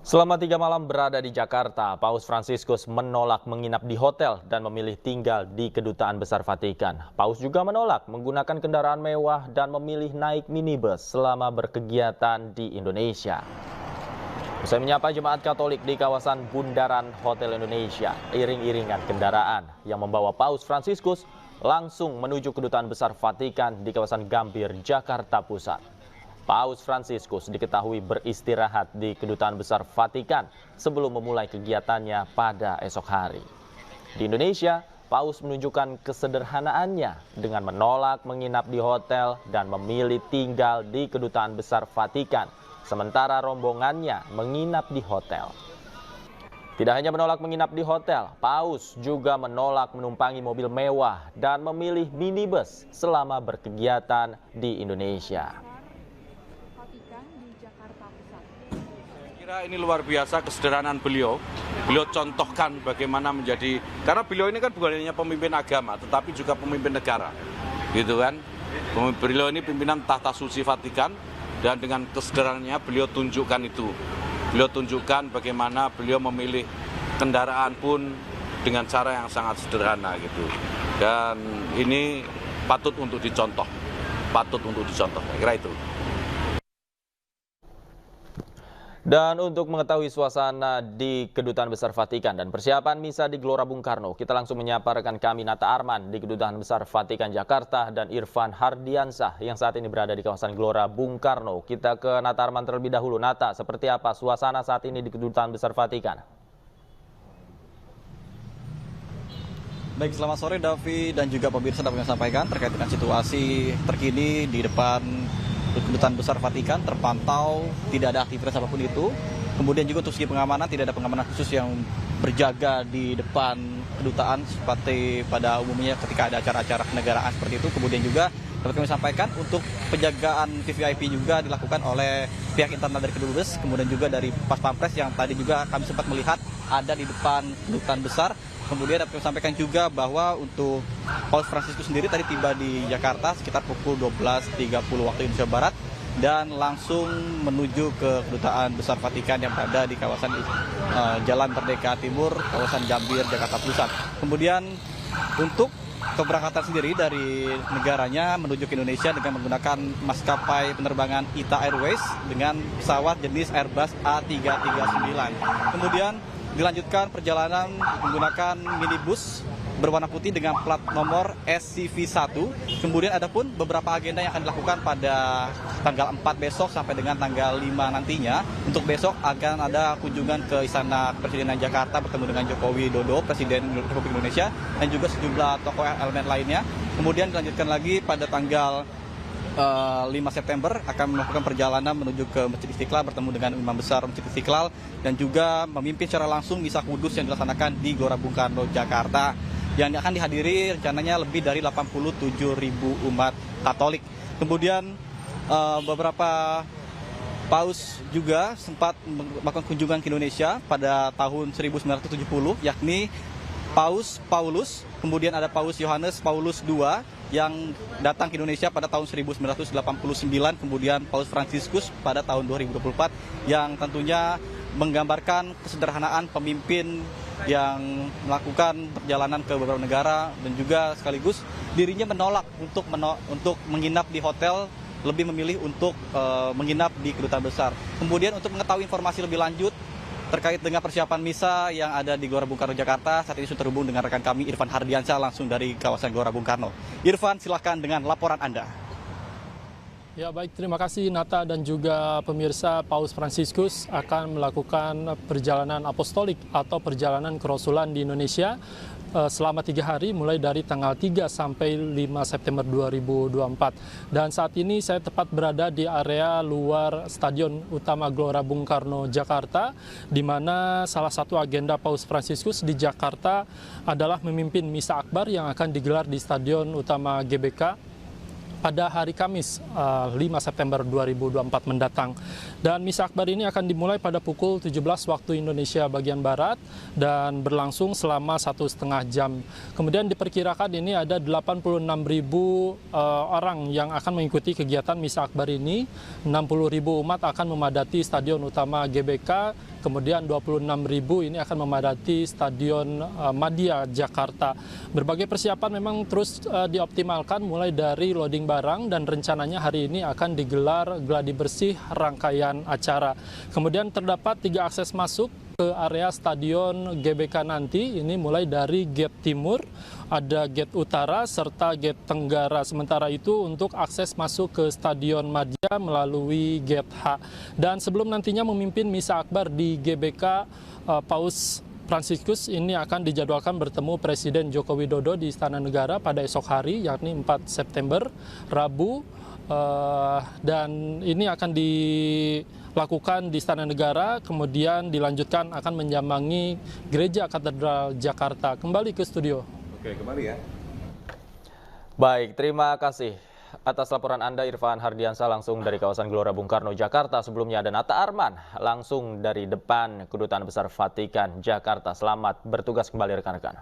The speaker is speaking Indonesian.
Selama 3 malam berada di Jakarta, Paus Fransiskus menolak menginap di hotel dan memilih tinggal di Kedutaan Besar Vatikan. Paus juga menolak menggunakan kendaraan mewah dan memilih naik minibus selama berkegiatan di Indonesia. Usai menyapa jemaat Katolik di kawasan Bundaran Hotel Indonesia, iring-iringan kendaraan yang membawa Paus Fransiskus langsung menuju Kedutaan Besar Vatikan di kawasan Gambir, Jakarta Pusat. Paus Fransiskus diketahui beristirahat di Kedutaan Besar Vatikan sebelum memulai kegiatannya pada esok hari. Di Indonesia, Paus menunjukkan kesederhanaannya dengan menolak menginap di hotel dan memilih tinggal di Kedutaan Besar Vatikan, sementara rombongannya menginap di hotel. Tidak hanya menolak menginap di hotel, Paus juga menolak menumpangi mobil mewah dan memilih minibus selama berkegiatan di Indonesia. Kira ini luar biasa kesederhanaan beliau. Beliau contohkan bagaimana menjadi, karena beliau ini kan bukan hanya pemimpin agama, tetapi juga pemimpin negara, gitu kan. Beliau ini pimpinan tahta suci Vatikan, dan dengan kesederhanaannya beliau tunjukkan itu. Beliau tunjukkan bagaimana beliau memilih kendaraan pun dengan cara yang sangat sederhana gitu. Dan ini patut untuk dicontoh, saya kira itu. Dan untuk mengetahui suasana di Kedutaan Besar Vatikan dan persiapan misa di Gelora Bung Karno, kita langsung menyapa rekan kami Nata Arman di Kedutaan Besar Vatikan Jakarta dan Irfan Hardiansah yang saat ini berada di kawasan Gelora Bung Karno. Kita ke Nata Arman terlebih dahulu. Nata, seperti apa suasana saat ini di Kedutaan Besar Vatikan? Baik, selamat sore Davi dan juga pemirsa dapat sampaikan terkait dengan situasi terkini di depan Kedutaan Besar Vatikan. Terpantau tidak ada aktivitas apapun itu. Kemudian juga untuk segi pengamanan, tidak ada pengamanan khusus yang berjaga di depan kedutaan seperti pada umumnya ketika ada acara-acara kenegaraan seperti itu. Kemudian juga dapat kami sampaikan untuk penjagaan VVIP juga dilakukan oleh pihak internal dari kedubes, kemudian juga dari Pas Pampres yang tadi juga kami sempat melihat ada di depan kedutaan besar. Kemudian dapat kami sampaikan juga bahwa untuk Paus Fransiskus sendiri tadi tiba di Jakarta sekitar pukul 12.30 waktu Indonesia Barat dan langsung menuju ke Kedutaan Besar Vatikan yang berada di kawasan Jalan Merdeka Timur, kawasan Gambir, Jakarta Pusat. Kemudian untuk keberangkatan sendiri dari negaranya menuju ke Indonesia dengan menggunakan maskapai penerbangan ITA Airways dengan pesawat jenis Airbus A339. Kemudian dilanjutkan perjalanan menggunakan minibus berwarna putih dengan plat nomor SCV1. Kemudian ada pun beberapa agenda yang akan dilakukan pada tanggal 4 besok sampai dengan tanggal 5 nantinya. Untuk besok akan ada kunjungan ke Istana Kepresidenan Jakarta bertemu dengan Joko Widodo, Presiden Republik Indonesia, dan juga sejumlah tokoh elemen lainnya. Kemudian dilanjutkan lagi pada tanggal 5 September akan melakukan perjalanan menuju ke Masjid Istiqlal bertemu dengan Imam Besar Masjid Istiqlal dan juga memimpin secara langsung misa kudus yang dilaksanakan di Gelora Bung Karno, Jakarta, yang akan dihadiri rencananya lebih dari 87.000 umat Katolik. Kemudian beberapa Paus juga sempat melakukan kunjungan ke Indonesia pada tahun 1970, yakni Paus Paulus, kemudian ada Paus Yohanes Paulus II yang datang ke Indonesia pada tahun 1989, kemudian Paus Fransiskus pada tahun 2024 yang tentunya menggambarkan kesederhanaan pemimpin yang melakukan perjalanan ke beberapa negara dan juga sekaligus dirinya menolak untuk menginap di hotel, lebih memilih untuk menginap di Kedutaan Besar. Kemudian untuk mengetahui informasi lebih lanjut terkait dengan persiapan misa yang ada di Gelora Bung Karno, Jakarta, saat ini sudah terhubung dengan rekan kami Irfan Hardiansyah langsung dari kawasan Gelora Bung Karno. Irfan, silakan dengan laporan Anda. Ya baik, terima kasih Nata dan juga pemirsa. Paus Fransiskus akan melakukan perjalanan apostolik atau perjalanan kerasulan di Indonesia selama 3 hari mulai dari tanggal 3 sampai 5 September 2024. Dan saat ini saya tepat berada di area luar Stadion Utama Gelora Bung Karno, Jakarta, di mana salah satu agenda Paus Fransiskus di Jakarta adalah memimpin Misa Akbar yang akan digelar di Stadion Utama GBK pada hari Kamis 5 September 2024 mendatang. Dan Misa Akbar ini akan dimulai pada pukul 17 waktu Indonesia bagian Barat dan berlangsung selama 1,5 jam. Kemudian diperkirakan ini ada 86.000 orang yang akan mengikuti kegiatan Misa Akbar ini. 60.000 umat akan memadati Stadion Utama GBK kemudian 26.000 ini akan memadati Stadion Madia Jakarta. Berbagai persiapan memang terus dioptimalkan mulai dari loading barang dan rencananya hari ini akan digelar gladi bersih rangkaian acara. Kemudian terdapat 3 akses masuk ke area Stadion GBK nanti, ini mulai dari gate timur, ada gate utara, serta gate tenggara. Sementara itu untuk akses masuk ke Stadion Madia melalui gate H. Dan sebelum nantinya memimpin Misa Akbar di GBK, Paus Fransiskus ini akan dijadwalkan bertemu Presiden Joko Widodo di Istana Negara pada esok hari, yakni 4 September, Rabu. Dan ini akan dilakukan di Istana Negara, kemudian dilanjutkan akan menyambangi Gereja Katedral Jakarta. Kembali ke studio. Oke, kembali ya. Baik, terima kasih atas laporan Anda Irfan Hardiansyah langsung dari kawasan Gelora Bung Karno, Jakarta. Sebelumnya ada Nata Arman langsung dari depan Kedutaan Besar Vatikan, Jakarta. Selamat bertugas kembali rekan-rekan.